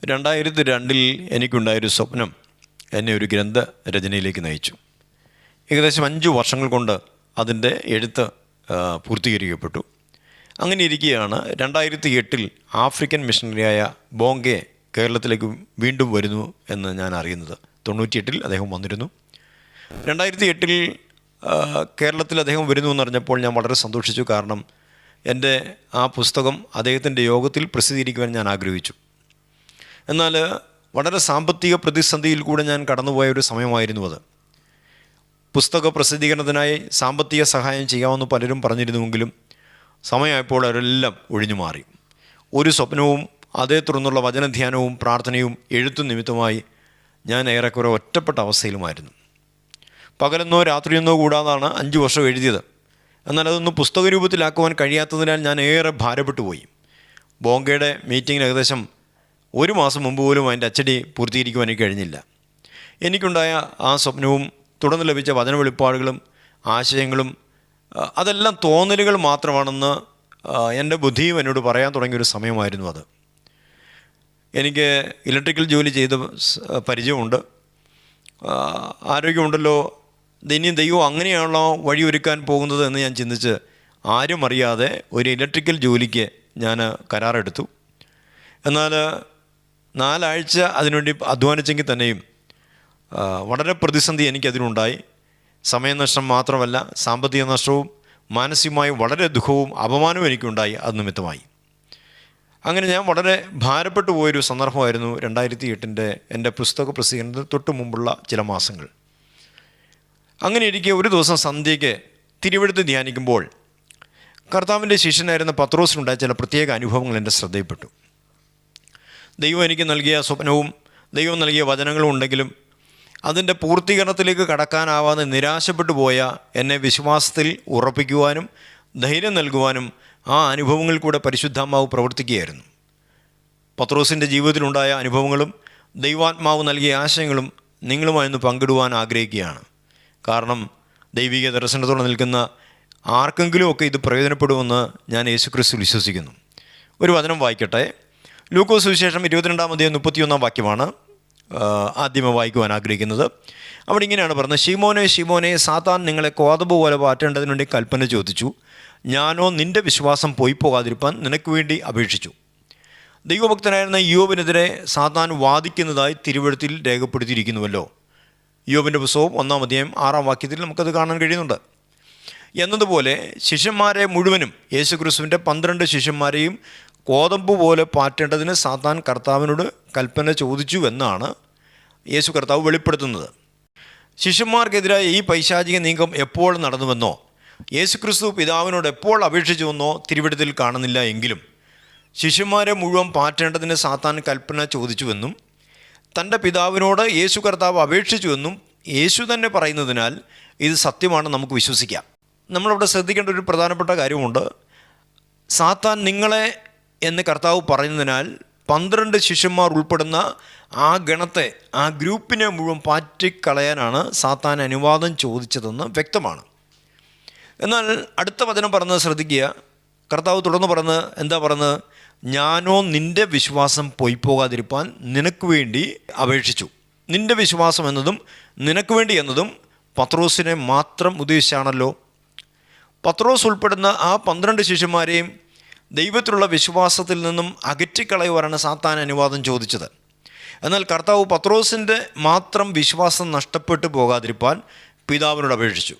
2002 എനിക്കുണ്ടായൊരു സ്വപ്നം എന്നെ ഒരു ഗ്രന്ഥ രചനയിലേക്ക് നയിച്ചു. ഏകദേശം 5 വർഷങ്ങൾ കൊണ്ട് അതിൻ്റെ എഴുത്ത് പൂർത്തീകരിക്കപ്പെട്ടു. അങ്ങനെ ഇരിക്കുകയാണ് 2008 ആഫ്രിക്കൻ മിഷണറിയായ ബോംഗെ കേരളത്തിലേക്ക് വീണ്ടും വരുന്നു എന്ന് ഞാൻ അറിയുന്നത്. 98 അദ്ദേഹം വന്നിരുന്നു. 2008 കേരളത്തിൽ അദ്ദേഹം വരുന്നു എന്നറിഞ്ഞപ്പോൾ ഞാൻ വളരെ സന്തോഷിച്ചു. കാരണം എൻ്റെ ആ പുസ്തകം അദ്ദേഹത്തിൻ്റെ യോഗത്തിൽ പ്രസിദ്ധീകരിക്കുവാൻ ഞാൻ ആഗ്രഹിച്ചു. എന്നാൽ വളരെ സാമ്പത്തിക പ്രതിസന്ധിയിൽ കൂടെ ഞാൻ കടന്നുപോയ ഒരു സമയമായിരുന്നു അത്. പുസ്തക പ്രസിദ്ധീകരണത്തിനായി സാമ്പത്തിക സഹായം ചെയ്യാമെന്ന് പലരും പറഞ്ഞിരുന്നുവെങ്കിലും സമയമായപ്പോൾ അവരെല്ലാം ഒഴിഞ്ഞു മാറി. ഒരു സ്വപ്നവും അതേ തുടർന്നുള്ള വചനധ്യാനവും പ്രാർത്ഥനയും എഴുത്തും നിമിത്തമായി ഞാൻ ഏറെക്കുറെ ഒറ്റപ്പെട്ട അവസ്ഥയിലുമായിരുന്നു. പകലെന്നോ രാത്രിയെന്നോ കൂടാതാണ് 5 വർഷം എഴുതിയത്. എന്നാൽ അതൊന്നും പുസ്തക രൂപത്തിലാക്കുവാൻ കഴിയാത്തതിനാൽ ഞാൻ ഏറെ ഭാരപ്പെട്ടു പോയി. ബോംഗയുടെ മീറ്റിങ്ങിന് ഏകദേശം 1 മാസം മുമ്പ് പോലും അതിൻ്റെ അച്ചടി പൂർത്തീകരിക്കുവാൻ എനിക്ക് കഴിഞ്ഞില്ല. എനിക്കുണ്ടായ ആ സ്വപ്നവും തുടർന്ന് ലഭിച്ച വചന വെളിപ്പാടുകളും ആശയങ്ങളും അതെല്ലാം തോന്നലുകൾ മാത്രമാണെന്ന് എൻ്റെ ബുദ്ധിയും എന്നോട് പറയാൻ തുടങ്ങിയൊരു സമയമായിരുന്നു അത്. എനിക്ക് ഇലക്ട്രിക്കൽ ജോലി ചെയ്ത് പരിചയമുണ്ട്, ആരോഗ്യമുണ്ടല്ലോ. ഇനിയും ദൈവം അങ്ങനെയാണല്ലോ വഴിയൊരുക്കാൻ പോകുന്നത് എന്ന് ഞാൻ ചിന്തിച്ച് ആരും അറിയാതെ ഒരു ഇലക്ട്രിക്കൽ ജോലിക്ക് ഞാൻ കരാറെടുത്തു. എന്നാൽ 4 ആഴ്ച അതിനുവേണ്ടി അധ്വാനിച്ചെങ്കിൽ തന്നെയും വളരെ പ്രതിസന്ധി എനിക്കതിനുണ്ടായി. സമയനഷ്ടം മാത്രമല്ല, സാമ്പത്തിക നഷ്ടവും മാനസികമായി വളരെ ദുഃഖവും അപമാനവും എനിക്കുണ്ടായി അത് നിമിത്തമായി. അങ്ങനെ ഞാൻ വളരെ ഭാരപ്പെട്ടു പോയൊരു സന്ദർഭമായിരുന്നു 2008 എൻ്റെ പുസ്തക പ്രസിദ്ധീകരണത്തിന് തൊട്ട് മുമ്പുള്ള ചില മാസങ്ങൾ. അങ്ങനെ ഇരിക്കെ ഒരു ദിവസം സന്ധ്യയ്ക്ക് തിരുവെഴുത്ത് ധ്യാനിക്കുമ്പോൾ കർത്താവിൻ്റെ ശിഷ്യനായിരുന്ന പത്രോസിനുണ്ടായ ചില പ്രത്യേക അനുഭവങ്ങൾ എൻ്റെ ശ്രദ്ധയിൽപ്പെട്ടു. ദൈവം എനിക്ക് നൽകിയ സ്വപ്നവും ദൈവം നൽകിയ വചനങ്ങളും ഉണ്ടെങ്കിലും അതിൻ്റെ പൂർത്തീകരണത്തിലേക്ക് കടക്കാനാവാതെ നിരാശപ്പെട്ടു പോയ എന്നെ വിശ്വാസത്തിൽ ഉറപ്പിക്കുവാനും ധൈര്യം നൽകുവാനും ആ അനുഭവങ്ങളിൽ കൂടെ പരിശുദ്ധാത്മാവ് പ്രവർത്തിക്കുകയായിരുന്നു. പത്രോസിൻ്റെ ജീവിതത്തിലുണ്ടായ അനുഭവങ്ങളും ദൈവാത്മാവ് നൽകിയ ആശയങ്ങളും നിങ്ങളുമായൊന്ന് പങ്കിടുവാൻ ആഗ്രഹിക്കുകയാണ്. കാരണം ദൈവിക ദർശനത്തോടെ നിൽക്കുന്ന ആർക്കെങ്കിലുമൊക്കെ ഇത് പ്രയോജനപ്പെടുമെന്ന് ഞാൻ യേശുക്രിസ്തു വിശ്വസിക്കുന്നു. ഒരു വചനം വായിക്കട്ടെ. ലൂക്കോസ് സുവിശേഷം 22-31 വാക്യമാണ് ആദ്യമേ വായിക്കുവാൻ ആഗ്രഹിക്കുന്നത്. അവിടെ ഇങ്ങനെയാണ് പറഞ്ഞത്: ശിമോനെ ശിമോനെ, സാത്താൻ നിങ്ങളെ കോതമ്പ് പോലെ പാറ്റേണ്ടതിന് വേണ്ടി കൽപ്പന ചോദിച്ചു. ഞാനോ നിൻ്റെ വിശ്വാസം പോയി പോകാതിരിപ്പാൻ നിനക്ക് വേണ്ടി അപേക്ഷിച്ചു. ദൈവഭക്തനായിരുന്ന യോബിനെതിരെ സാത്താൻ വാദിക്കുന്നതായി തിരുവെഴുത്തിൽ രേഖപ്പെടുത്തിയിരിക്കുന്നുവല്ലോ. യോബിൻ്റെ പുസ്തകം 1-ാം അധ്യായം 6-ാം വാക്യത്തിൽ നമുക്കത് കാണാൻ കഴിയുന്നുണ്ട്. എന്നതുപോലെ ശിഷ്യന്മാരെ മുഴുവനും, യേശുക്രിസ്തുവിൻ്റെ 12 ശിഷ്യന്മാരെയും കോതമ്പ് പോലെ പാറ്റേണ്ടതിന് സാത്താൻ കർത്താവിനോട് കൽപ്പന ചോദിച്ചു എന്നാണ് യേശു കർത്താവ് വെളിപ്പെടുത്തുന്നത്. ശിഷ്യന്മാർക്കെതിരായ ഈ പൈശാചിക നീക്കം എപ്പോൾ നടന്നുവെന്നോ യേശുക്രിസ്തു പിതാവിനോട് എപ്പോൾ അപേക്ഷിച്ചുവെന്നോ തിരുവെഴുത്തിൽ കാണുന്നില്ല. എങ്കിലും ശിഷ്യന്മാരെ മുഴുവൻ പാറ്റേണ്ടതിന് സാത്താൻ കൽപ്പന ചോദിച്ചുവെന്നും തൻ്റെ പിതാവിനോട് യേശു കർത്താവ് അപേക്ഷിച്ചുവെന്നും യേശു തന്നെ പറയുന്നതിനാൽ ഇത് സത്യമാണെന്ന് നമുക്ക് വിശ്വസിക്കാം. നമ്മളവിടെ ശ്രദ്ധിക്കേണ്ട ഒരു പ്രധാനപ്പെട്ട കാര്യമുണ്ട്. സാത്താൻ നിങ്ങളെ എന്ന് കർത്താവ് പറയുന്നതിനാൽ 12 ശിഷ്യന്മാർ ഉൾപ്പെടുന്ന ആ ഗണത്തെ, ആ ഗ്രൂപ്പിനെ മുഴുവൻ പാറ്റിക്കളയാനാണ് സാത്താൻ അനുവാദം ചോദിച്ചതെന്ന് വ്യക്തമാണ്. എന്നാൽ അടുത്ത വചനം പറഞ്ഞത് ശ്രദ്ധിക്കുക. കർത്താവ് തുടർന്ന് പറഞ്ഞത് എന്താ പറഞ്ഞത്? ഞാനോ നിൻ്റെ വിശ്വാസം പോയി പോകാതിരിപ്പാൻ നിനക്ക് വേണ്ടി അപേക്ഷിച്ചു. നിൻ്റെ വിശ്വാസം എന്നതും നിനക്ക് വേണ്ടി എന്നതും പത്രോസിനെ മാത്രം ഉദ്ദേശിച്ചാണല്ലോ. പത്രോസ് ഉൾപ്പെടുന്ന ആ 12 ശിഷ്യന്മാരെയും ദൈവത്തിലുള്ള വിശ്വാസത്തിൽ നിന്നും അകറ്റിക്കളയുവാനാണ് സാത്താൻ അനുവാദം ചോദിച്ചത്. എന്നാൽ കർത്താവ് പത്രോസിൻ്റെ മാത്രം വിശ്വാസം നഷ്ടപ്പെട്ടു പോകാതിരിപ്പാൻ പിതാവിനോട് അപേക്ഷിച്ചു.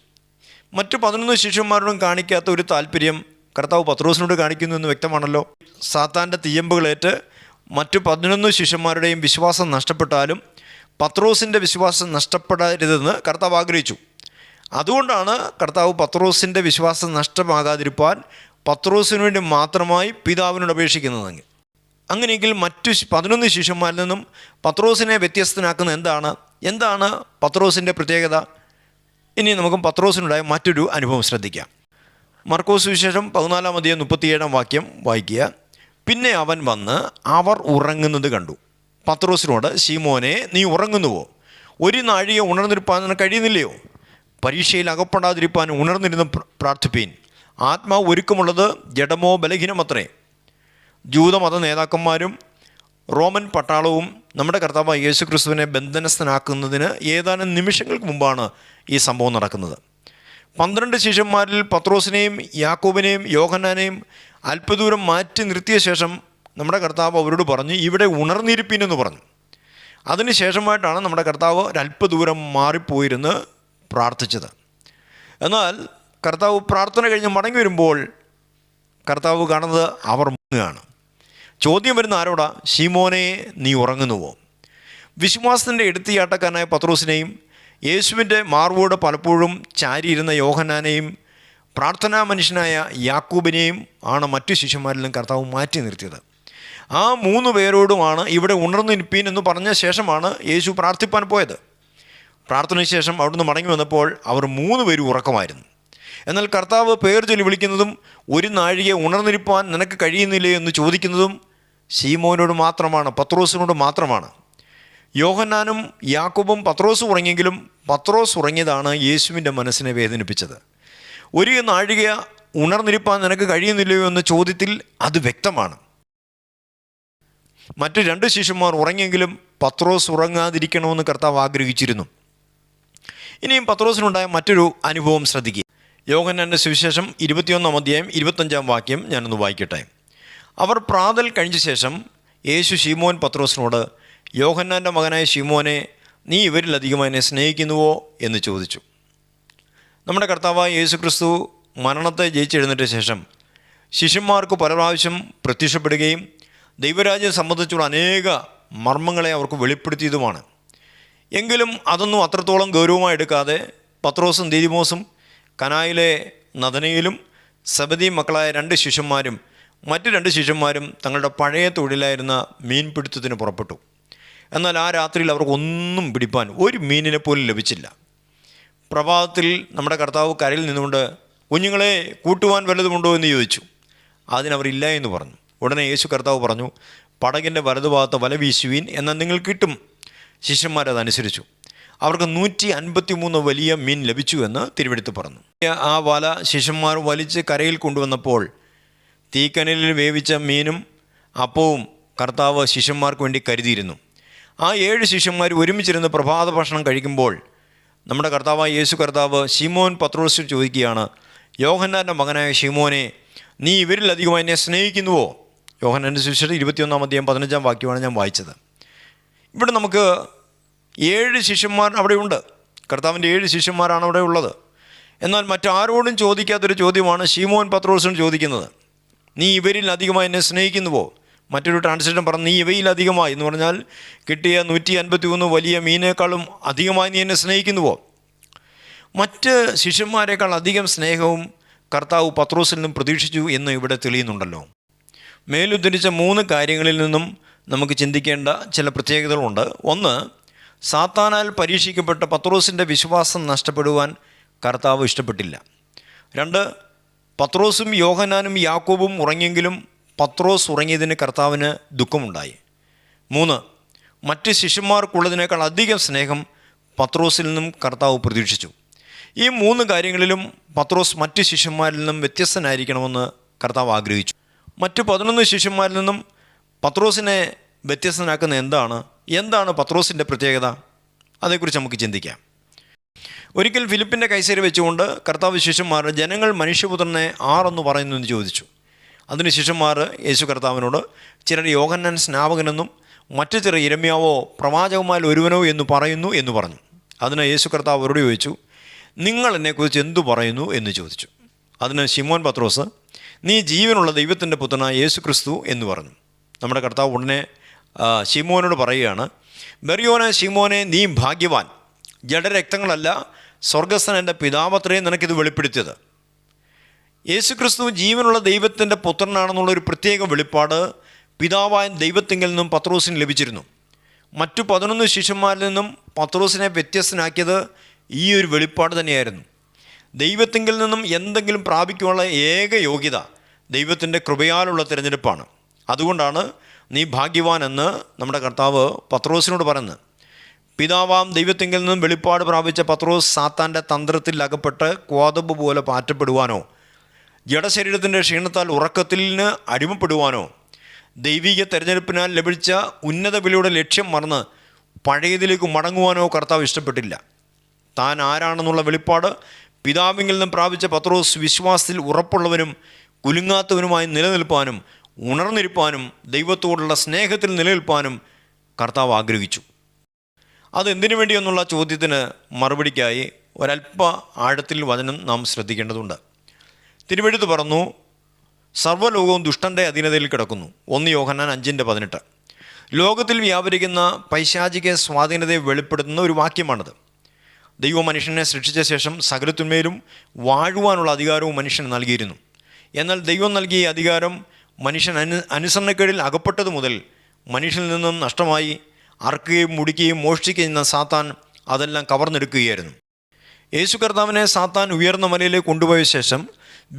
മറ്റു 11 ശിഷ്യന്മാരോടും കാണിക്കാത്ത ഒരു താല്പര്യം കർത്താവ് പത്രോസിനോട് കാണിക്കുന്നു എന്ന് വ്യക്തമാണല്ലോ. സാത്താൻ്റെ തീയമ്പുകളേറ്റ് മറ്റു 11 ശിഷ്യന്മാരുടെയും വിശ്വാസം നഷ്ടപ്പെട്ടാലും പത്രോസിൻ്റെ വിശ്വാസം നഷ്ടപ്പെടരുതെന്ന് കർത്താവ് ആഗ്രഹിച്ചു. അതുകൊണ്ടാണ് കർത്താവ് പത്രോസിൻ്റെ വിശ്വാസം നഷ്ടമാകാതിരിപ്പാൻ പത്രോസിന് വേണ്ടി മാത്രമായി പിതാവിനോട് അപേക്ഷിക്കുന്നതെങ്കിൽ. അങ്ങനെയെങ്കിൽ മറ്റു 11 ശിഷ്യന്മാരിൽ നിന്നും പത്രോസിനെ വ്യത്യസ്തനാക്കുന്ന എന്താണ് പത്രോസിൻ്റെ പ്രത്യേകത? ഇനി നമുക്ക് പത്രോസിനുണ്ടായ മറ്റൊരു അനുഭവം ശ്രദ്ധിക്കാം. മർക്കോസ് സുവിശേഷം 14-ാം അധ്യായം 37-ാം വാക്യം വായിക്കുക. പിന്നെ അവൻ വന്ന് അവർ ഉറങ്ങുന്നത് കണ്ടു. പത്രോസിനോട്: ശീമോനെ, നീ ഉറങ്ങുന്നുവോ? ഒരു നാഴിക ഉണർന്നിരിപ്പാൻ കഴിയുന്നില്ലയോ? പരീക്ഷയിൽ അകപ്പെടാതിരിപ്പാൻ ഉണർന്നിരുന്ന് പ്രാർത്ഥിപ്പീൻ. ആത്മാവ് ഒരുക്കമുള്ളത് ജഡമോ ബലഹീനമത്രേ. ജൂതമത നേതാക്കന്മാരും റോമൻ പട്ടാളവും നമ്മുടെ കർത്താവ് യേശു ക്രിസ്തുവിനെ ബന്ധനസ്ഥനാക്കുന്നതിന് ഏതാനും നിമിഷങ്ങൾക്ക് മുമ്പാണ് ഈ സംഭവം നടക്കുന്നത്. 12 ശിഷ്യന്മാരിൽ പത്രോസിനെയും യാക്കോബിനെയും യോഹന്നാനെയും അല്പദൂരം മാറ്റി നിർത്തിയ ശേഷം നമ്മുടെ കർത്താവ് അവരോട് പറഞ്ഞു, ഇവിടെ ഉണർന്നിരിപ്പിനെന്ന് പറഞ്ഞു. അതിനുശേഷമായിട്ടാണ് നമ്മുടെ കർത്താവ് ഒരല്പദൂരം മാറിപ്പോയിരുന്ന് പ്രാർത്ഥിച്ചത്. എന്നാൽ കർത്താവ് പ്രാർത്ഥന കഴിഞ്ഞ് മടങ്ങി വരുമ്പോൾ കർത്താവ് കാണുന്നത് അവർ മുങ്ങുകയാണ്. ചോദ്യം വരുന്ന ആരോടാ? ശീമോനെ, നീ ഉറങ്ങുന്നുവോ? വിശ്വാസത്തിൻ്റെ എടുത്തിയാട്ടക്കാരനായ പത്രോസിനെയും യേശുവിൻ്റെ മാർവോട് പലപ്പോഴും ചാരിയിരുന്ന യോഹന്നാനെയും പ്രാർത്ഥനാ മനുഷ്യനായ യാക്കൂബിനെയും ആണ് മറ്റു ശിഷ്യന്മാരിലും കർത്താവ് മാറ്റി നിർത്തിയത്. ആ 3 പേരോടുമാണ് ഇവിടെ ഉണർന്നിരിപ്പീൻ എന്ന് പറഞ്ഞ ശേഷമാണ് യേശു പ്രാർത്ഥിപ്പാൻ പോയത്. പ്രാർത്ഥനയ്ക്ക് ശേഷം അവിടുന്ന് മടങ്ങി വന്നപ്പോൾ അവർ 3 പേരും ഉറക്കമായിരുന്നു. എന്നാൽ കർത്താവ് പേർ ചൊല്ലി വിളിക്കുന്നതും ഒരു നാഴിക ഉണർന്നിരിപ്പാൻ നിനക്ക് കഴിയുന്നില്ലേ എന്ന് ചോദിക്കുന്നതും ശീമോനോട് മാത്രമാണ്, പത്രോസിനോട് മാത്രമാണ്. യോഹന്നാനും യാക്കോബും പത്രോസ് ഉറങ്ങിയെങ്കിലും പത്രോസ് ഉറങ്ങിയതാണ് യേശുവിൻ്റെ മനസ്സിനെ വേദനിപ്പിച്ചത്. ഒരു നാഴിക ഉണർന്നിരിപ്പാൻ നിനക്ക് കഴിയുന്നില്ലയോ എന്ന ചോദ്യത്തിൽ അത് വ്യക്തമാണ്. മറ്റ് 2 ശിഷ്യന്മാർ ഉറങ്ങിയെങ്കിലും പത്രോസ് ഉറങ്ങാതിരിക്കണമെന്ന് കർത്താവ് ആഗ്രഹിച്ചിരുന്നു. ഇനിയും പത്രോസിനുണ്ടായ മറ്റൊരു അനുഭവം ശ്രദ്ധിക്കുക. യോഹന്നാൻ്റെ സുവിശേഷം 21-ാം അധ്യായം 25-ാം വാക്യം ഞാനൊന്ന് വായിക്കട്ടെ. അവർ പ്രാതൽ കഴിഞ്ഞ ശേഷം യേശു ശീമോൻ പത്രോസിനോട്, യോഹന്നാൻ്റെ മകനായ ശീമോനെ, നീ ഇവരിലധികം എന്നെ സ്നേഹിക്കുന്നുവോ എന്ന് ചോദിച്ചു. നമ്മുടെ കർത്താവായ യേശു ക്രിസ്തു മരണത്തെ ജയിച്ചെഴുന്നേറ്റ ശേഷം ശിഷ്യന്മാർക്ക് പല പ്രാവശ്യം പ്രത്യക്ഷപ്പെടുകയും ദൈവരാജ്യം സംബന്ധിച്ചുള്ള അനേക മർമ്മങ്ങളെ അവർക്ക് വെളിപ്പെടുത്തിയതുമാണ്. എങ്കിലും അതൊന്നും അത്രത്തോളം ഗൗരവമായി എടുക്കാതെ പത്രോസും ദീദിമോസും കനായിലെ നദനയിലും സബദി മക്കളായ 2 ശിഷ്യന്മാരും മറ്റ് 2 ശിഷ്യന്മാരും തങ്ങളുടെ പഴയ തൊഴിലായിരുന്ന മീൻപിടുത്തത്തിന് പുറപ്പെട്ടു. എന്നാൽ ആ രാത്രിയിൽ അവർക്കൊന്നും പിടിപ്പാൻ ഒരു മീനിനെ പോലും ലഭിച്ചില്ല. പ്രഭാതത്തിൽ നമ്മുടെ കർത്താവ് കരയിൽ നിന്നുകൊണ്ട്, കുഞ്ഞുങ്ങളെ കൂട്ടുവാൻ വല്ലതുമുണ്ടോ എന്ന് ചോദിച്ചു. അതിനവരില്ല എന്ന് പറഞ്ഞു. ഉടനെ യേശു കർത്താവ് പറഞ്ഞു, പടകിൻ്റെ വലതുഭാഗത്ത് വല വീശുവീൻ, എന്നാൽ നിങ്ങൾ കിട്ടും. ശിഷ്യന്മാരതനുസരിച്ചു. അവർക്ക് 153 വലിയ മീൻ ലഭിച്ചു എന്ന് തിരുവെടുത്ത് പറഞ്ഞു. ആ വല ശിഷ്യന്മാർ വലിച്ച് കരയിൽ കൊണ്ടുവന്നപ്പോൾ തീക്കനലിൽ വേവിച്ച മീനും അപ്പവും കർത്താവ് ശിഷ്യന്മാർക്ക് വേണ്ടി കരുതിയിരുന്നു. ആ 7 ശിഷ്യന്മാർ ഒരുമിച്ചിരുന്ന് പ്രഭാത ഭക്ഷണം കഴിക്കുമ്പോൾ നമ്മുടെ കർത്താവായ യേശു കർത്താവ് ശീമോൻ പത്രോസിൽ ചോദിക്കുകയാണ്, യോഹന്നാൻ്റെ മകനായ ശീമോനെ, നീ ഇവരിലധികമായി എന്നെ സ്നേഹിക്കുന്നുവോ? യോഹന്നാൻ്റെ സുവിശേഷം 21-ാം അധ്യായം 15-ാം വാക്യമാണ് ഞാൻ വായിച്ചത്. ഇവിടെ നമുക്ക് 7 ശിഷ്യന്മാർ അവിടെയുണ്ട്. കർത്താവിൻ്റെ 7 ശിഷ്യന്മാരാണ് അവിടെ ഉള്ളത്. എന്നാൽ മറ്റാരോടും ചോദിക്കാത്തൊരു ചോദ്യമാണ് ശീമോൻ പത്രോസിന് ചോദിക്കുന്നത്. നീ ഇവരിൽ അധികമായി എന്നെ സ്നേഹിക്കുന്നുവോ? മറ്റൊരു ട്രാൻസ്ലേഷൻ പറഞ്ഞു, നീ ഇവയിലധികമായി എന്ന് പറഞ്ഞാൽ കിട്ടിയ 153 വലിയ മീനേക്കാളും അധികമായി നീ എന്നെ സ്നേഹിക്കുന്നുവോ? മറ്റ് ശിഷ്യന്മാരെക്കാൾ അധികം സ്നേഹവും കർത്താവ് പത്രോസിൽ നിന്നും പ്രതീക്ഷിച്ചു എന്ന് ഇവിടെ തെളിയുന്നുണ്ടല്ലോ. മേലുദ്ധരിച്ച 3 കാര്യങ്ങളിൽ നിന്നും നമുക്ക് ചിന്തിക്കേണ്ട ചില പ്രത്യേകതകളുണ്ട്. ഒന്ന്, സാത്താനാൽ പരീക്ഷിക്കപ്പെട്ട പത്രോസിൻ്റെ വിശ്വാസം നഷ്ടപ്പെടുവാൻ കർത്താവ് ഇഷ്ടപ്പെട്ടില്ല. 2, പത്രോസും യോഹന്നാനും യാക്കോബും ഉറങ്ങിയെങ്കിലും പത്രോസ് ഉറങ്ങിയതിന് കർത്താവിന് ദുഃഖമുണ്ടായി. 3, മറ്റ് ശിഷ്യന്മാർക്കുള്ളതിനേക്കാൾ അധികം സ്നേഹം പത്രോസിൽ നിന്നും കർത്താവ് പ്രതീക്ഷിച്ചു. ഈ 3 കാര്യങ്ങളിലും പത്രോസ് മറ്റ് ശിഷ്യന്മാരിൽ നിന്നും വ്യത്യസ്തനായിരിക്കണമെന്ന് കർത്താവ് ആഗ്രഹിച്ചു. മറ്റ് 11 ശിഷ്യന്മാരിൽ നിന്നും പത്രോസിനെ വ്യത്യസ്തനാക്കുന്ന എന്താണ് പത്രോസിൻ്റെ പ്രത്യേകത? അതേക്കുറിച്ച് നമുക്ക് ചിന്തിക്കാം. ഒരിക്കൽ ഫിലിപ്പിൻ്റെ കൈസേര വെച്ചുകൊണ്ട് കർത്താവ് ശിഷ്യന്മാർ, ജനങ്ങൾ മനുഷ്യപുത്രനെ ആരെന്ന് പറയുന്നു എന്ന് ചോദിച്ചു. അതിന് ശിഷ്യന്മാർ യേശു കർത്താവിനോട്, ചിലർ യോഹന്നാൻ സ്നാപകനെന്നും മറ്റു ചിലർ യിരെമ്യാവോ പ്രവാചകന്മാരിൽ ഒരുവനോ എന്ന് പറയുന്നു എന്ന് പറഞ്ഞു. അതിന് യേശു കർത്താവ് അവരോട് ചോദിച്ചു, നിങ്ങൾ എന്നെക്കുറിച്ച് എന്തു പറയുന്നു എന്ന് ചോദിച്ചു. അതിന് ശിമോൻ പത്രോസ്, നീ ജീവനുള്ള ദൈവത്തിൻ്റെ പുത്രനായ യേശു ക്രിസ്തു എന്ന് പറഞ്ഞു. നമ്മുടെ കർത്താവ് ഉടനെ ശിമോനോട് പറയുകയാണ്, ബെറിയോനെ ശിമോനെ, നീ ഭാഗ്യവാൻ, ജഡരക്തങ്ങളല്ല സ്വർഗസ്ഥൻ എൻ്റെ പിതാവത്രേ നിനക്കിത് വെളിപ്പെടുത്തിയത്. യേശു ക്രിസ്തു ജീവനുള്ള ദൈവത്തിൻ്റെ പുത്രനാണെന്നുള്ളൊരു പ്രത്യേക വെളിപ്പാട് പിതാവായ ദൈവത്തിങ്കിൽ നിന്നും പത്രോസിന് ലഭിച്ചിരുന്നു. മറ്റു 11 ശിഷ്യന്മാരിൽ നിന്നും പത്രോസിനെ വ്യത്യസ്തനാക്കിയത് ഈ ഒരു വെളിപ്പാട് തന്നെയായിരുന്നു. ദൈവത്തിങ്കിൽ നിന്നും എന്തെങ്കിലും പ്രാപിക്കുവാനുള്ള ഏക യോഗ്യത ദൈവത്തിൻ്റെ കൃപയാലുള്ള തിരഞ്ഞെടുപ്പാണ്. അതുകൊണ്ടാണ് നീ ഭാഗ്യവാൻ എന്ന് നമ്മുടെ കർത്താവ് പത്രോസിനോട് പറയുന്നത്. പിതാവാം ദൈവത്തിങ്കിൽ നിന്നും വെളിപ്പാട് പ്രാപിച്ച പത്രോസ് സാത്താൻ്റെ തന്ത്രത്തിൽ അകപ്പെട്ട് കോതമ്പ് പോലെ പാറ്റപ്പെടുവാനോ ജഡശരീരത്തിൻ്റെ ക്ഷീണത്താൽ ഉറക്കത്തിന് അടിമപ്പെടുവാനോ ദൈവിക തെരഞ്ഞെടുപ്പിനാൽ ലഭിച്ച ഉന്നത വിളിയുടെ ലക്ഷ്യം മറന്ന് പഴയതിലേക്ക് മടങ്ങുവാനോ കർത്താവ് ഇഷ്ടപ്പെട്ടില്ല. താൻ ആരാണെന്നുള്ള വെളിപ്പാട് പിതാവിങ്കിൽ നിന്നും പ്രാപിച്ച പത്രോസ് വിശ്വാസത്തിൽ ഉറപ്പുള്ളവനും കുലുങ്ങാത്തവനുമായി നിലനിൽപ്പാനും ഉണർന്നിരിപ്പാനും ദൈവത്തോടുള്ള സ്നേഹത്തിൽ നിലനിൽപ്പാനും കർത്താവ് ആഗ്രഹിച്ചു. അതെന്തിനു വേണ്ടിയെന്നുള്ള ചോദ്യത്തിന് മറുപടിക്കായി ഒരല്പ ആഴത്തിൽ വചനം നാം ശ്രദ്ധിക്കേണ്ടതുണ്ട്. തിരുവെഴുത്ത് പറഞ്ഞു, സർവ്വലോകവും ദുഷ്ടൻ്റെ അധീനതയിൽ കിടക്കുന്നു. 1 യോഹന്നാൻ 5:18. ലോകത്തിൽ വ്യാപരിക്കുന്ന പൈശാചിക സ്വാധീനതയെ വെളിപ്പെടുത്തുന്ന ഒരു വാക്യമാണിത്. ദൈവം മനുഷ്യനെ സൃഷ്ടിച്ച ശേഷം സകലത്തിന്മേലും വാഴുവാനുള്ള അധികാരവും മനുഷ്യന് നൽകിയിരുന്നു. എന്നാൽ ദൈവം നൽകിയ അധികാരം മനുഷ്യൻ അനുസരണക്കേടിൽ അകപ്പെട്ടതു മുതൽ മനുഷ്യനിൽ നിന്നും നഷ്ടമായി അറുക്കുകയും മുടിക്കുകയും മോഷ്ടിക്കുകയും ചെയ്യുന്ന സാത്താൻ അതെല്ലാം കവർന്നെടുക്കുകയായിരുന്നു. യേശു കർത്താവിനെ സാത്താൻ ഉയർന്ന മലയിലേക്ക് കൊണ്ടുപോയ ശേഷം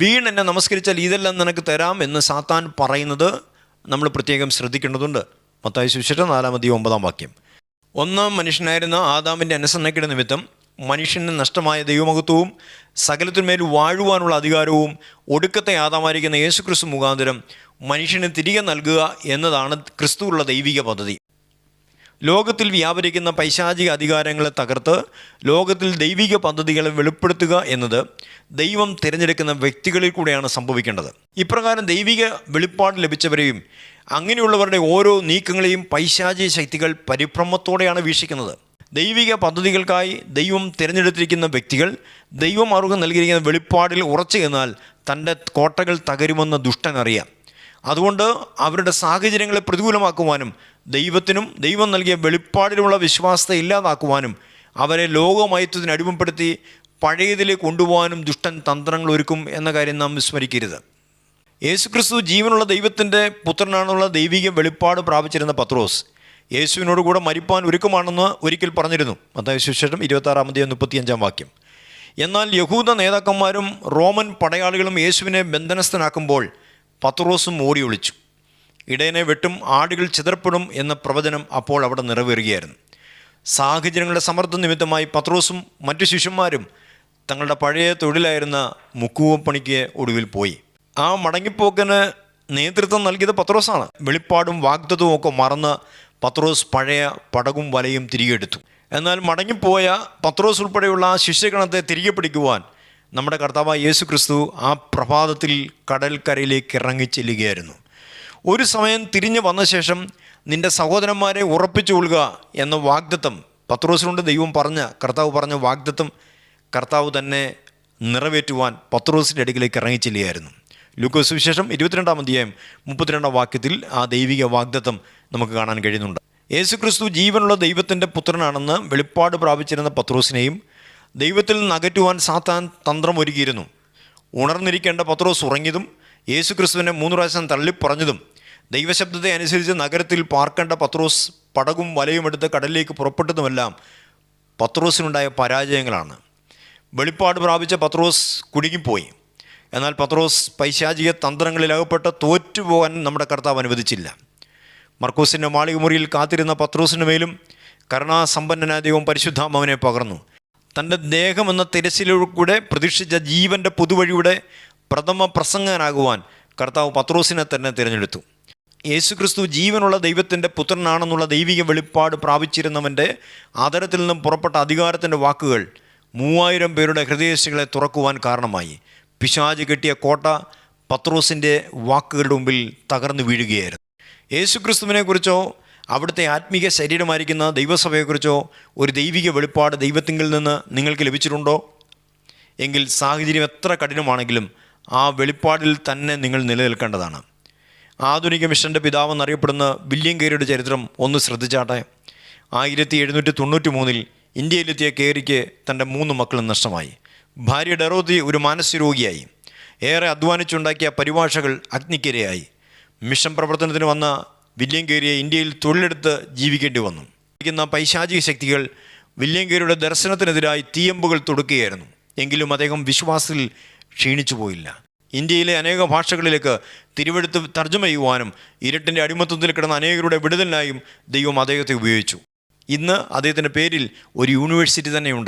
വീണെന്നെ നമസ്കരിച്ചാൽ ഇതെല്ലാം നിനക്ക് തരാം എന്ന് സാത്താൻ പറയുന്നത് നമ്മൾ പ്രത്യേകം ശ്രദ്ധിക്കേണ്ടതുണ്ട്. മത്തായി സുവിശേഷം 4:9 ഒന്നാം മനുഷ്യനായിരുന്ന ആദാമിൻ്റെ അനുസരണക്കേട് നിമിത്തം മനുഷ്യന് നഷ്ടമായ ദൈവമഹത്വവും സകലത്തിന്മേൽ വാഴുവാനുള്ള അധികാരവും ഒടുക്കത്തെ ആദാമായിരിക്കുന്ന യേശുക്രിസ്തു മുഖാന്തരം മനുഷ്യന് തിരികെ നൽകുക എന്നതാണ് ക്രിസ്തുവുള്ള ദൈവിക പദ്ധതി. ലോകത്തിൽ വ്യാപരിക്കുന്ന പൈശാചിക അധികാരങ്ങളെ തകർത്ത് ലോകത്തിൽ ദൈവിക പദ്ധതികളെ വെളിപ്പെടുത്തുക എന്നത് ദൈവം തിരഞ്ഞെടുക്കുന്ന വ്യക്തികളിൽ കൂടെയാണ് സംഭവിക്കേണ്ടത്. ഇപ്രകാരം ദൈവിക വെളിപ്പാട് ലഭിച്ചവരെയും അങ്ങനെയുള്ളവരുടെ ഓരോ നീക്കങ്ങളെയും പൈശാചിക ശക്തികൾ പരിഭ്രമത്തോടെയാണ് വീക്ഷിക്കുന്നത്. ദൈവിക പദ്ധതികൾക്കായി ദൈവം തിരഞ്ഞെടുത്തിരിക്കുന്ന വ്യക്തികൾ ദൈവം അവർക്ക് നൽകിയിരിക്കുന്ന വെളിപ്പാടിൽ ഉറച്ചു നിന്നാൽ തൻ്റെ കോട്ടകൾ തകരുമെന്ന് ദുഷ്ടനറിയാം. അതുകൊണ്ട് അവരുടെ സാഹചര്യങ്ങളെ പ്രതികൂലമാക്കുവാനും ദൈവത്തിനും ദൈവം നൽകിയ വെളിപ്പാടിലുള്ള വിശ്വാസത്തെ ഇല്ലാതാക്കുവാനും അവരെ ലോകമയത്വത്തിന് അടിമപ്പെടുത്തി പഴയതിലേക്ക് കൊണ്ടുപോകാനും ദുഷ്ടൻ തന്ത്രങ്ങൾ ഒരുക്കും എന്ന കാര്യം നാം വിസ്മരിക്കരുത്. യേശുക്രിസ്തു ജീവനുള്ള ദൈവത്തിൻ്റെ പുത്രനാണെന്നുള്ള ദൈവിക വെളിപ്പാട് പ്രാപിച്ചിരുന്ന പത്രോസ് യേശുവിനോട് കൂടെ മരിപ്പാൻ ഒരുക്കമാണെന്ന് ഒരിക്കൽ പറഞ്ഞിരുന്നു. മത്തായി സുവിശേഷം 26:35. എന്നാൽ യഹൂദ നേതാക്കന്മാരും റോമൻ പടയാളികളും യേശുവിനെ ബന്ധനസ്ഥനാക്കുമ്പോൾ പത്രോസും ഓടി ഒളിച്ചു. ഇടയനെ വെട്ടും, ആടുകൾ ചിതറപ്പെടും എന്ന പ്രവചനം അപ്പോൾ അവിടെ നിറവേറുകയായിരുന്നു. സാഹചര്യങ്ങളുടെ സമ്മർദ്ദ നിമിത്തമായി പത്രോസും മറ്റു ശിഷ്യന്മാരും തങ്ങളുടെ പഴയ തൊഴിലായിരുന്ന മുക്കുവപ്പണിക്ക് ഒടുവിൽ പോയി. ആ മടങ്ങിപ്പോക്കിന് നേതൃത്വം നൽകിയത് പത്രോസാണ്. വെളിപ്പാടും വാഗ്ദത്തവും ഒക്കെ മറന്ന് പത്രോസ് പഴയ പടകും വലയും തിരികെ എടുത്തു. എന്നാൽ മടങ്ങിപ്പോയ പത്രോസ് ഉൾപ്പെടെയുള്ള ആ ശിഷ്യഗണത്തെ തിരികെ പിടിക്കുവാൻ നമ്മുടെ കർത്താവായ യേശു ക്രിസ്തു ആ പ്രഭാതത്തിൽ കടൽക്കരയിലേക്ക് ഇറങ്ങിച്ചെല്ലുകയായിരുന്നു. ഒരു സമയം തിരിഞ്ഞു വന്ന ശേഷം നിൻ്റെ സഹോദരന്മാരെ ഉറപ്പിച്ചുകൊള്ളുക എന്ന വാഗ്ദത്തം പത്രോസിനോട് ദൈവം കർത്താവ് പറഞ്ഞ വാഗ്ദത്തം കർത്താവ് തന്നെ നിറവേറ്റുവാൻ പത്രോസിൻ്റെ അടുക്കിലേക്ക് ഇറങ്ങിച്ചെല്ലുകയായിരുന്നു. ലൂക്കോസ് സുവിശേഷം 22:32 ആ ദൈവിക വാഗ്ദത്തം നമുക്ക് കാണാൻ കഴിയുന്നുണ്ട്. യേശുക്രിസ്തു ജീവനുള്ള ദൈവത്തിൻ്റെ പുത്രനാണെന്ന് വെളിപ്പാട് പ്രാപിച്ചിരുന്ന പത്രോസിനെയും ദൈവത്തിൽ നിന്ന് അകറ്റുവാൻ സാത്താൻ തന്ത്രമൊരുക്കിയിരുന്നു. ഉണർന്നിരിക്കേണ്ട പത്രോസ് ഉറങ്ങിയതും യേശുക്രിസ്തുവിനെ 3 പ്രാവശ്യം തള്ളിപ്പറഞ്ഞതും ദൈവശബ്ദത്തെ അനുസരിച്ച് നഗരത്തിൽ പാർക്കേണ്ട പത്രോസ് പടകും വലയും എടുത്ത് കടലിലേക്ക് പുറപ്പെട്ടതുമെല്ലാം പത്രോസിനുണ്ടായ പരാജയങ്ങളാണ്. വെളിപ്പാട് പ്രാപിച്ച പത്രോസ് കുടുങ്ങിപ്പോയി. എന്നാൽ പത്രോസ് പൈശാചിക തന്ത്രങ്ങളിൽ അകപ്പെട്ട് തോറ്റുപോകാൻ നമ്മുടെ കർത്താവ് അനുവദിച്ചില്ല. മർക്കോസിൻ്റെ മാളികമുറിയിൽ കാത്തിരുന്ന പത്രോസിന് മേലും കരുണാസമ്പന്നനായ ദൈവം പരിശുദ്ധാത്മാവിനെ പകർന്നു. തൻ്റെ ദേഹമെന്ന തിരശ്ശീലയിലൂടെ പ്രതീക്ഷിച്ച ജീവൻ്റെ പുതുവഴിയുടെ പ്രഥമ പ്രസംഗനാകുവാൻ കർത്താവ് പത്രോസിനെ തന്നെ തിരഞ്ഞെടുത്തു. യേശുക്രിസ്തു ജീവനുള്ള ദൈവത്തിൻ്റെ പുത്രനാണെന്നുള്ള ദൈവിക വെളിപ്പാട് പ്രാപിച്ചിരുന്നവൻ്റെ ആദരത്തിൽ നിന്നും പുറപ്പെട്ട അധികാരത്തിൻ്റെ വാക്കുകൾ 3000 പേരുടെ ഹൃദയശികളെ തുറക്കുവാൻ കാരണമായി. പിശാച് കെട്ടിയ കോട്ട പത്രോസിൻ്റെ വാക്കുകളുടെ മുമ്പിൽ തകർന്നു വീഴുകയായിരുന്നു. യേശുക്രിസ്തുവിനെക്കുറിച്ചോ അവിടുത്തെ ആത്മീക ശരീരമായിരിക്കുന്ന ദൈവസഭയെക്കുറിച്ചോ ഒരു ദൈവിക വെളിപ്പാട് ദൈവത്തിങ്കിൽ നിന്ന് നിങ്ങൾക്ക് ലഭിച്ചിട്ടുണ്ടോ? എങ്കിൽ സാഹചര്യം എത്ര കഠിനമാണെങ്കിലും ആ വെളിപ്പാടിൽ തന്നെ നിങ്ങൾ നിലനിൽക്കേണ്ടതാണ്. ആധുനിക മിഷൻ്റെ പിതാവെന്നറിയപ്പെടുന്ന വില്യം കേരിയുടെ ചരിത്രം ഒന്ന് ശ്രദ്ധിച്ചാട്ടെ. 1793 ഇന്ത്യയിലെത്തിയ കേരിക്ക് തൻ്റെ 3 മക്കളും നഷ്ടമായി. ഭാര്യ ഡെറോത്തി ഒരു മാനസികരോഗിയായി. ഏറെ അധ്വാനിച്ചുണ്ടാക്കിയ പരിഭാഷകൾ അഗ്നിക്കിരയായി. മിഷൻ പ്രവർത്തനത്തിന് വന്ന വില്യം കേരിയെ ഇന്ത്യയിൽ തൊഴിലെടുത്ത് ജീവിക്കേണ്ടി വന്നു. പൈശാചിക ശക്തികൾ വില്യം കേരിയുടെ ദർശനത്തിനെതിരായി തീയമ്പുകൾ തൊടുക്കുകയായിരുന്നു. എങ്കിലും അദ്ദേഹം വിശ്വാസത്തിൽ ക്ഷീണിച്ചു പോയില്ല. ഇന്ത്യയിലെ അനേക ഭാഷകളിലേക്ക് തിരുവെടുത്ത് തർജ്ജമ ചെയ്യുവാനും ഇരുട്ടിൻ്റെ അടിമത്വത്തിൽ കിടന്ന അനേകരുടെ വിടുതലിനായും ദൈവം അദ്ദേഹത്തെ ഉപയോഗിച്ചു. ഇന്ന് അദ്ദേഹത്തിൻ്റെ പേരിൽ ഒരു യൂണിവേഴ്സിറ്റി തന്നെയുണ്ട്.